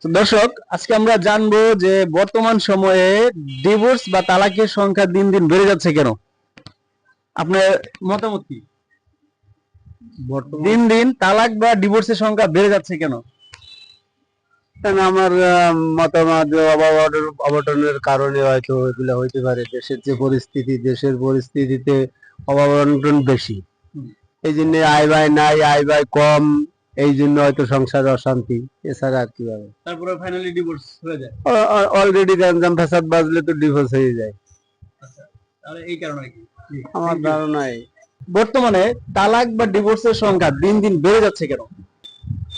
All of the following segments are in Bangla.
তো দর্শক, আজকে আমরা জানবো যে বর্তমান সময়ে ডিভোর্স বা তালাকের সংখ্যা দিন দিন বেড়ে যাচ্ছে কেন। আপনার মতামত কি? দিন দিন তালাক বা ডিভোর্সের সংখ্যা বেড়ে যাচ্ছে কেন? আমার মতামত অবটনের কারণে হয়তো এগুলো হইতে পারে। দেশের যে পরিস্থিতি, দেশের পরিস্থিতিতে অভাব অনটন বেশি, এই জন্য আয় ব্যয় নাই, আয় ব্যয় কম, এই জন্য হয়তো সংসার অশান্তি। এছাড়া আর কি হবে। তারপরে ফাইনালি ডিভোর্স হয়ে যায়। অলরেডি গ্যাঞ্জাম ফ্যাসাদ বাজলে তো ডিভোর্স হয়ে যায়। তাহলে এই কারণে কি আমার ধারণায় বর্তমানে তালাক বা ডিভোর্সের সংখ্যা দিন দিন বেড়ে যাচ্ছে কেন?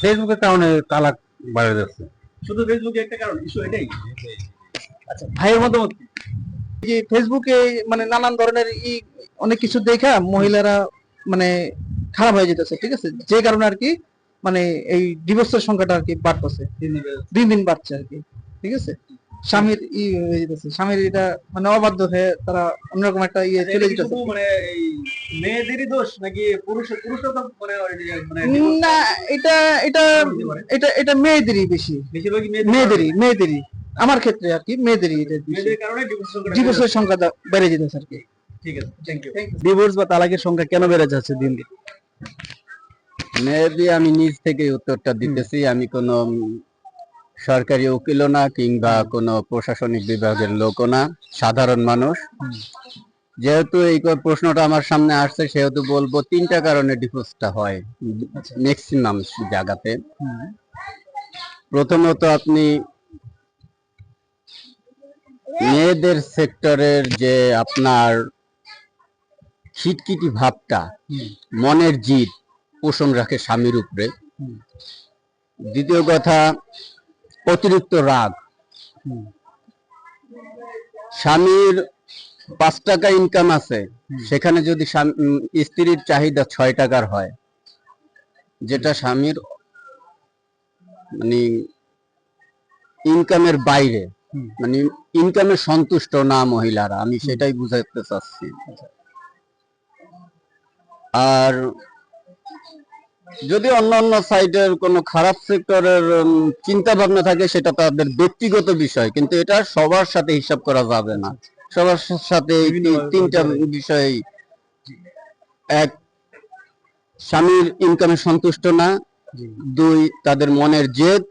ফেসবুকের কারণে তালাক বেড়ে যাচ্ছে। শুধু ফেসবুকে একটা কারণ, ইস্যু এটাই। আচ্ছা, ভাইয়ের মতামত কি? যে ফেসবুকে মানে নানান ধরনের অনেক কিছু দেখা মহিলারা মানে খারাপ হয়ে যেতেছে, ঠিক আছে, যে কারণে আর কি মানে এই ডিভোর্সের সংখ্যাটা আর কি বাড়তেছে, দিন দিন বাড়ছে আর কি, ঠিক আছে। স্বামীর হয়ে যেতেছে, স্বামীর এটা মানে অবাধ্য হয়ে তারা অন্যরকম একটা চলে যেতেছে। মানে এই মেয়েদেরই দোষ নাকি পুরুষও তো মানে না, এটা এটা এটা এটা মেয়েদেরই বেশি, বেশিরভাগই মেয়েদেরই আমার ক্ষেত্রে আর কি মেয়েদেরই এটা মেয়েদের কারণে ডিভোর্সের সংখ্যা বেড়ে যেতেছে আর কি। ঠিক আছে, থ্যাংক ইউ। ডিভোর্স বা তালাকের সংখ্যা কেন বেড়ে যাচ্ছে দিন দিন? মেবি আমি নিজ থেকে উত্তরটা দিতেছি। আমি কোনো সরকারি উকিলও না, কিংবা কোনো প্রশাসনিক বিভাগের লোকও না, সাধারণ মানুষ। যেহেতু এই প্রশ্নটা আমার সামনে আসছে, সেহেতু বলবো তিনটা কারণে ডিভোর্সটা হয় ম্যাক্সিমাম জায়গাতে। প্রথমত, আপনি মেয়েদের সেক্টরের যে আপনার খিটখিটি ভাবটা, মনের জিদ পোষণ রাখে স্বামীর উপরে। দ্বিতীয় কথা, অতিরিক্ত রাগ। স্বামীর 5 টাকা ইনকাম আছে, সেখানে যদি স্ত্রীর চাহিদা 6 টাকার হয়, যেটা স্বামীর মানে ইনকামের বাইরে, মানে ইনকামে সন্তুষ্ট না মহিলারা, আমি সেটাই বুঝাতে চাচ্ছি। আর যদি অন্যান্য সাইডের কোনো খারাপ সেক্টরের চিন্তা ভাবনা থাকে, সেটা তাদের ব্যক্তিগত বিষয়, কিন্তু এটা সবার সাথে হিসাব করা যাবে না। সবার সাথে তিনটা বিষয়: এক, স্বামীর ইনকামে সন্তুষ্ট না; দুই, তাদের মনের জেদ;